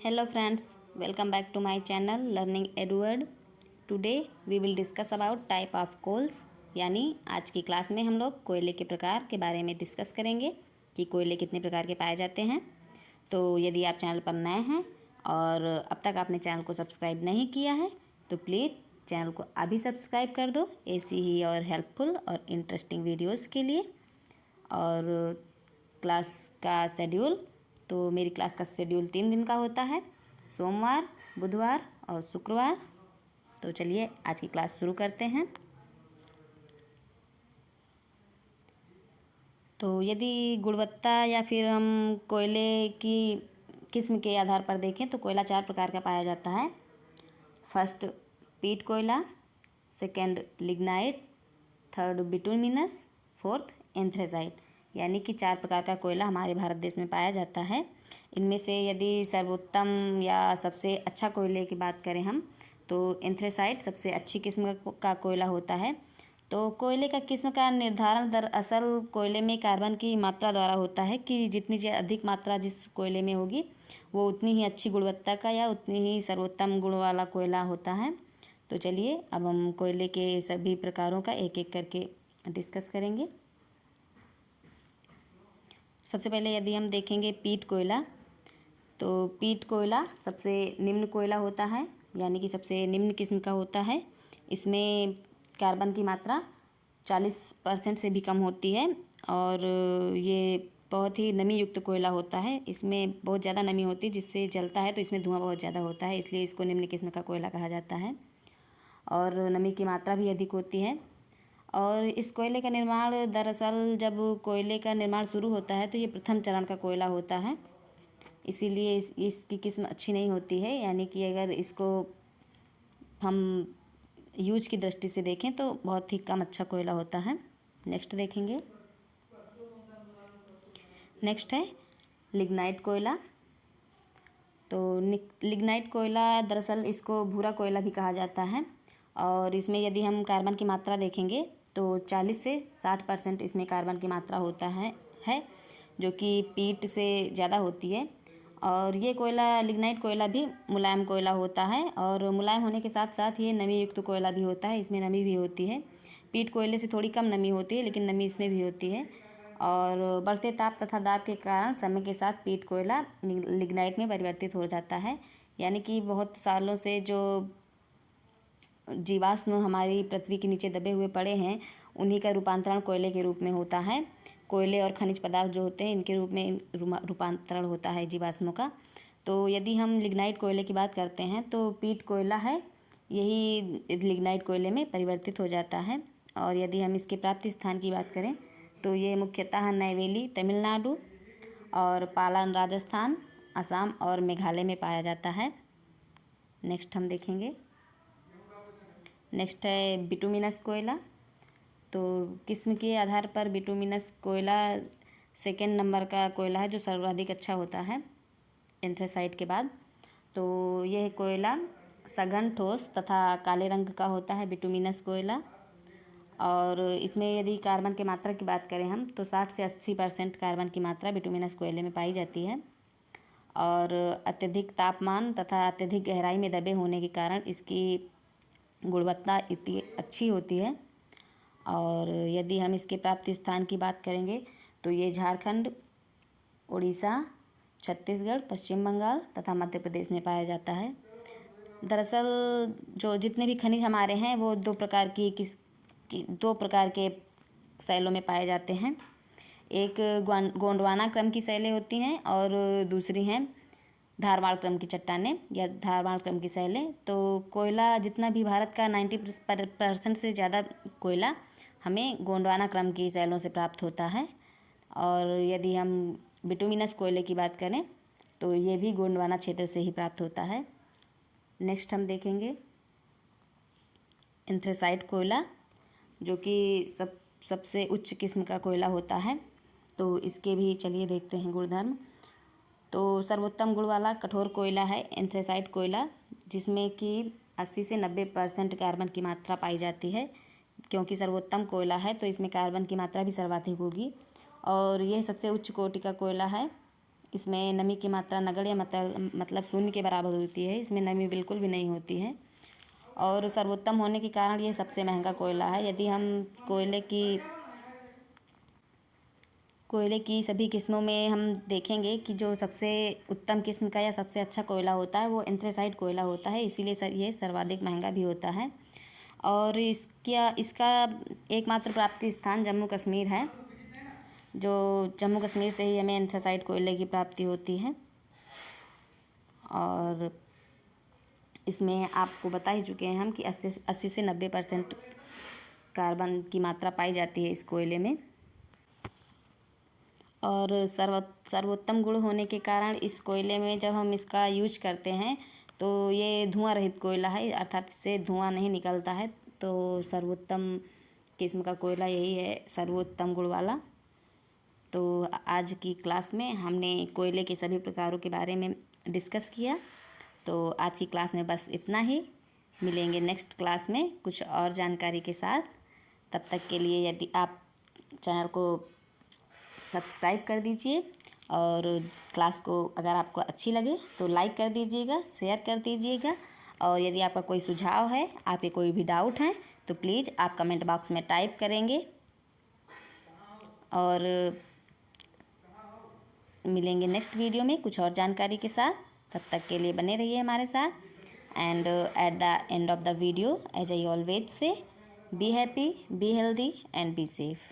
Hello friends, welcome back to my channel Learning Edward. Today we will discuss about type of coals. यानी आज की class में हम लोग कोयले के प्रकार के बारे में डिस्कस करेंगे कि कोयले कितने प्रकार के पाए जाते हैं। तो यदि आप चैनल पर नए हैं और अब तक आपने चैनल को सब्सक्राइब नहीं किया है तो प्लीज़ चैनल को अभी सब्सक्राइब कर दो, ऐसी ही और हेल्पफुल और इंटरेस्टिंग वीडियोज़ के लिए। और क्लास का शेड्यूल, तो मेरी क्लास का शेड्यूल 3 दिन का होता है, सोमवार, बुधवार और शुक्रवार। तो चलिए आज की क्लास शुरू करते हैं। तो यदि गुणवत्ता या फिर हम कोयले की किस्म के आधार पर देखें तो कोयला 4 प्रकार का पाया जाता है। फर्स्ट पीट कोयला, second lignite, third bituminous, fourth anthracite. यानी कि 4 प्रकार का कोयला हमारे भारत देश में पाया जाता है। इनमें से यदि सर्वोत्तम या सबसे अच्छा कोयले की बात करें हम तो एंथ्रेसाइट सबसे अच्छी किस्म का कोयला होता है। तो कोयले का किस्म का निर्धारण दरअसल कोयले में कार्बन की मात्रा द्वारा होता है कि जितनी अधिक मात्रा जिस कोयले में होगी वो उतनी ही अच्छी गुणवत्ता का या उतनी ही सर्वोत्तम गुण वाला कोयला होता है। तो चलिए अब हम कोयले के सभी प्रकारों का एक एक करके डिस्कस करेंगे। सबसे पहले यदि हम देखेंगे पीट कोयला, तो पीट कोयला सबसे निम्न कोयला होता है, यानी कि सबसे निम्न किस्म का होता है। इसमें कार्बन की मात्रा 40% से भी कम होती है और ये बहुत ही नमी युक्त कोयला होता है। इसमें बहुत ज़्यादा नमी होती है जिससे जलता है तो इसमें धुआं बहुत ज़्यादा होता है, इसलिए इसको निम्न किस्म का कोयला कहा जाता है। और नमी की मात्रा भी अधिक होती है। और इस कोयले का निर्माण दरअसल जब कोयले का निर्माण शुरू होता है तो ये प्रथम चरण का कोयला होता है, इसीलिए इसकी किस्म अच्छी नहीं होती है। यानी कि अगर इसको हम यूज की दृष्टि से देखें तो बहुत ही कम अच्छा कोयला होता है। नेक्स्ट देखेंगे, नेक्स्ट है लिग्नाइट कोयला। तो लिग्नाइट कोयला दरअसल इसको भूरा कोयला भी कहा जाता है और इसमें यदि हम कार्बन की मात्रा देखेंगे तो 40 से 60% इसमें कार्बन की मात्रा होता है जो कि पीट से ज़्यादा होती है। और ये कोयला लिग्नाइट कोयला भी मुलायम कोयला होता है और मुलायम होने के साथ साथ ये नमी युक्त कोयला भी होता है, इसमें नमी भी होती है। पीट कोयले से थोड़ी कम नमी होती है लेकिन नमी इसमें भी होती है। और बढ़ते ताप तथा दाब के कारण समय के साथ पीट कोयला लिग्नाइट में परिवर्तित हो जाता है। यानी कि बहुत सालों से जो जीवाश्म हमारी पृथ्वी के नीचे दबे हुए पड़े हैं उन्हीं का रूपांतरण कोयले के रूप में होता है। कोयले और खनिज पदार्थ जो होते हैं इनके रूप में रूपांतरण होता है जीवाश्मों का। तो यदि हम लिग्नाइट कोयले की बात करते हैं तो पीट कोयला है यही लिग्नाइट कोयले में परिवर्तित हो जाता है। और यदि हम इसके प्राप्ति स्थान की बात करें तो ये मुख्यतः नैवेली तमिलनाडु और पालन राजस्थान, असम और मेघालय में पाया जाता है। नेक्स्ट हम देखेंगे, नेक्स्ट है बिटुमिनस कोयला। तो किस्म के आधार पर बिटुमिनस कोयला सेकेंड नंबर का कोयला है जो सर्वाधिक अच्छा होता है एंथ्रेसाइट के बाद। तो यह कोयला सघन, ठोस तथा काले रंग का होता है बिटुमिनस कोयला। और इसमें यदि कार्बन की मात्रा की बात करें हम तो 60 से 80% कार्बन की मात्रा बिटुमिनस कोयले में पाई जाती है। और अत्यधिक तापमान तथा अत्यधिक गहराई में दबे होने के कारण इसकी गुणवत्ता इतनी अच्छी होती है। और यदि हम इसके प्राप्ति स्थान की बात करेंगे तो ये झारखंड, उड़ीसा, छत्तीसगढ़, पश्चिम बंगाल तथा मध्य प्रदेश में पाया जाता है। दरअसल जो जितने भी खनिज हमारे हैं वो दो प्रकार के शैलों में पाए जाते हैं। एक गोंडवाना क्रम की शैलें होती हैं और दूसरी हैं धारवाड़ क्रम की चट्टानें या धारवाड़ क्रम की शैलें। तो कोयला जितना भी भारत का 90% से ज़्यादा कोयला हमें गोंडवाना क्रम की शैलों से प्राप्त होता है। और यदि हम बिटुमिनस कोयले की बात करें तो ये भी गोंडवाना क्षेत्र से ही प्राप्त होता है। नेक्स्ट हम देखेंगे एंथ्रेसाइट कोयला, जो कि सबसे उच्च किस्म का कोयला होता है। तो इसके भी चलिए देखते हैं गुणधर्म। तो सर्वोत्तम गुण वाला कठोर कोयला है एंथ्रेसाइट कोयला, जिसमें कि 80 से 90% कार्बन की मात्रा पाई जाती है। क्योंकि सर्वोत्तम कोयला है तो इसमें कार्बन की मात्रा भी सर्वाधिक होगी और यह सबसे उच्च कोटि का कोयला है। इसमें नमी की मात्रा नगण्य मतलब शून्य के बराबर होती है। इसमें नमी बिल्कुल भी नहीं होती है और सर्वोत्तम होने के कारण ये सबसे महंगा कोयला है। यदि हम कोयले की सभी किस्मों में हम देखेंगे कि जो सबसे उत्तम किस्म का या सबसे अच्छा कोयला होता है वो एंथ्रेसाइट कोयला होता है, इसीलिए ये सर्वाधिक महंगा भी होता है। और इसका एकमात्र प्राप्ति स्थान जम्मू कश्मीर है, जो जम्मू कश्मीर से ही हमें एंथ्रेसाइट कोयले की प्राप्ति होती है। और इसमें आपको बता ही चुके हैं हम कि 80 से 90% कार्बन की मात्रा पाई जाती है इस कोयले में। और सर्वोत्तम गुण होने के कारण इस कोयले में जब हम इसका यूज करते हैं तो ये धुआं रहित कोयला है, अर्थात इससे धुआं नहीं निकलता है। तो सर्वोत्तम किस्म का कोयला यही है, सर्वोत्तम गुण वाला। तो आज की क्लास में हमने कोयले के सभी प्रकारों के बारे में डिस्कस किया। तो आज की क्लास में बस इतना ही। मिलेंगे नेक्स्ट क्लास में कुछ और जानकारी के साथ। तब तक के लिए यदि आप चैनल को सब्सक्राइब कर दीजिए और क्लास को अगर आपको अच्छी लगे तो लाइक कर दीजिएगा, शेयर कर दीजिएगा। और यदि आपका कोई सुझाव है, आपके कोई भी डाउट हैं तो प्लीज़ आप कमेंट बॉक्स में टाइप करेंगे। और मिलेंगे नेक्स्ट वीडियो में कुछ और जानकारी के साथ। तब तक के लिए बने रहिए हमारे साथ। And at the end of the video, as I always say, be happy, be healthy and be safe.